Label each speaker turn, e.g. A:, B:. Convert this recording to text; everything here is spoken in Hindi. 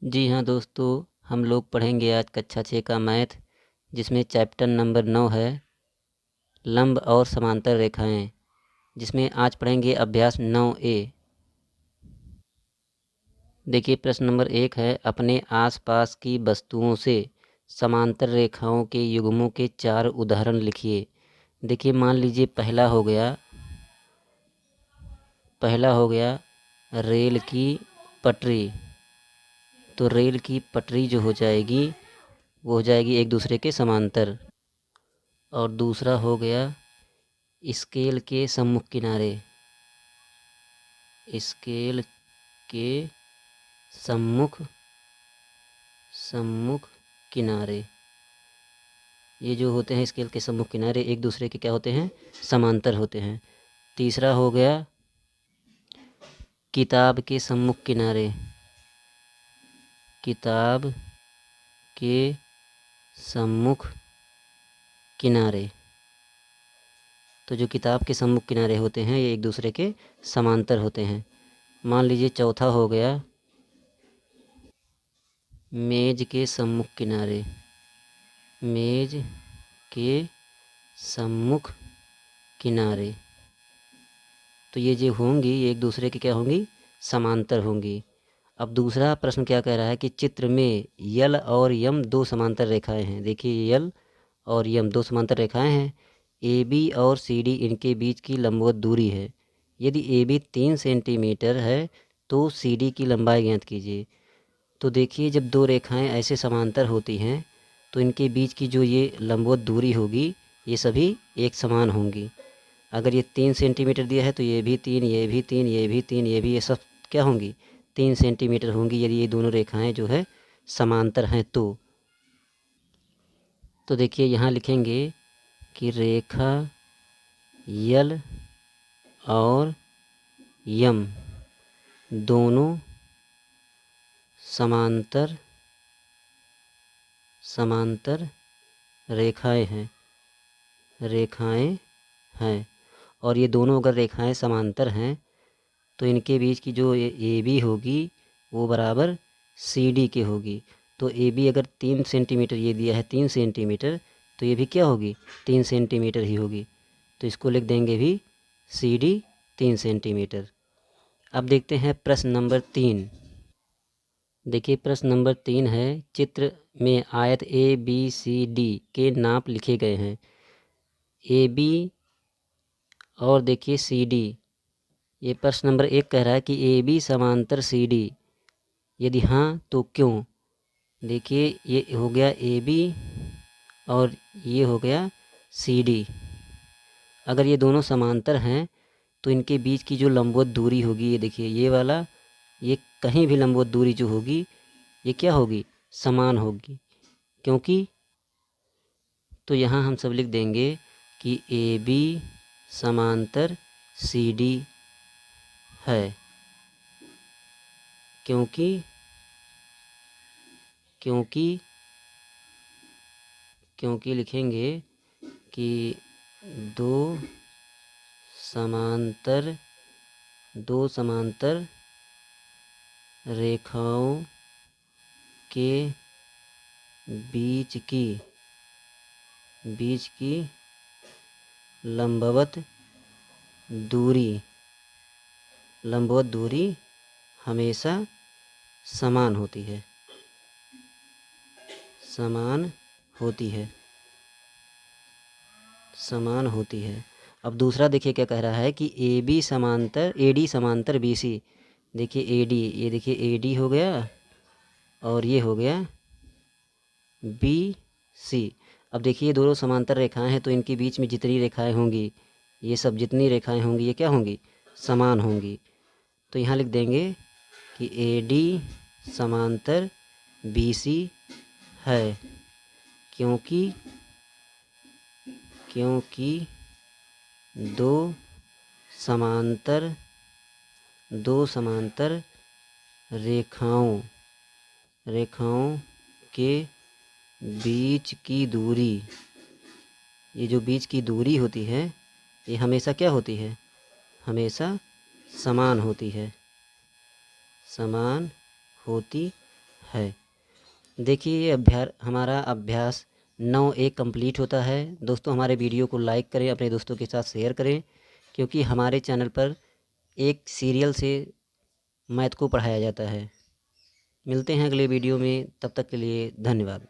A: जी हाँ दोस्तों, हम लोग पढ़ेंगे आज कक्षा 6 का मैथ, जिसमें चैप्टर नंबर 9 है लंब और समांतर रेखाएं, जिसमें आज पढ़ेंगे अभ्यास 9A। देखिए प्रश्न नंबर 1 है, अपने आसपास की वस्तुओं से समांतर रेखाओं के युग्मों के 4 उदाहरण लिखिए। देखिए मान लीजिए पहला हो गया रेल की पटरी। तो रेल की पटरी जो हो जाएगी वो हो जाएगी एक दूसरे के समांतर। और दूसरा हो गया स्केल के सम्मुख किनारे। स्केल के सम्मुख सम्मुख किनारे, ये जो होते हैं स्केल के सम्मुख किनारे एक दूसरे के क्या होते हैं, समांतर होते हैं। तीसरा हो गया किताब के सम्मुख किनारे। किताब के सम्मुख किनारे, तो जो किताब के सम्मुख किनारे होते हैं ये एक दूसरे के समांतर होते हैं। मान लीजिए चौथा हो गया मेज के सम्मुख किनारे। मेज के सम्मुख किनारे, तो ये जो होंगी ये एक दूसरे के क्या होंगी, समांतर होंगी। अब दूसरा प्रश्न क्या कह रहा है कि चित्र में यल और यम दो समांतर रेखाएं हैं। देखिए यल और यम दो समांतर रेखाएं हैं। ए बी और सी डी इनके बीच की लंबवत दूरी है। यदि ए बी 3 सेंटीमीटर है तो सी डी की लंबाई ज्ञात कीजिए। तो देखिए जब दो रेखाएं ऐसे समांतर होती हैं तो इनके बीच की जो ये लंबवत दूरी होगी ये सभी एक समान होंगी। अगर ये 3 सेंटीमीटर दिया है तो ये भी 3, ये भी 3, ये भी 3, ये भी, ये सब क्या होंगी, 3 सेंटीमीटर होंगी यदि ये दोनों रेखाएं जो है समांतर हैं तो देखिए यहाँ लिखेंगे कि रेखा यल और यम दोनों समांतर समांतर रेखाएं हैं। और ये दोनों अगर रेखाएं समांतर हैं तो इनके बीच की जो ए बी होगी वो बराबर सी डी के होगी। तो ए बी अगर 3 सेंटीमीटर ये दिया है 3 सेंटीमीटर, तो ये भी क्या होगी, 3 सेंटीमीटर ही होगी। तो इसको लिख देंगे भी सी डी 3 सेंटीमीटर। अब देखते हैं प्रश्न नंबर 3। देखिए प्रश्न नंबर 3 है, चित्र में आयत ए बी सी डी के नाप लिखे गए हैं। ए बी और देखिए सी डी, ये प्रश्न नंबर 1 कह रहा है कि ए बी समांतर सी डी, यदि हाँ तो क्यों। देखिए ये हो गया ए बी और ये हो गया सी डी। अगर ये दोनों समांतर हैं तो इनके बीच की जो लंबवत दूरी होगी, ये देखिए ये वाला, ये कहीं भी लंबवत दूरी जो होगी ये क्या होगी, समान होगी। क्योंकि तो यहाँ हम सब लिख देंगे कि ए बी समांतर सी डी है। क्योंकि क्योंकि क्योंकि लिखेंगे कि दो समांतर रेखाओं के बीच की लंबवत दूरी हमेशा समान होती है। समान होती है। अब दूसरा देखिए क्या कह रहा है कि ए डी समांतर बी सी। देखिए ए डी, ये देखिए ए डी हो गया और ये हो गया बी सी। अब देखिए ये दोनों समांतर रेखाएं हैं तो इनके बीच में जितनी रेखाएं होंगी, ये सब जितनी रेखाएं होंगी ये क्या होंगी, समान होंगी। तो यहाँ लिख देंगे कि ए डी समांतर बी सी है। क्योंकि दो समांतर रेखाओं के बीच की दूरी, ये जो बीच की दूरी होती है ये हमेशा क्या होती है, समान होती है। है। देखिए ये हमारा अभ्यास 9 कंप्लीट होता है। दोस्तों हमारे वीडियो को लाइक करें, अपने दोस्तों के साथ शेयर करें, क्योंकि हमारे चैनल पर एक सीरियल से मैथ को पढ़ाया जाता है। मिलते हैं अगले वीडियो में, तब तक के लिए धन्यवाद।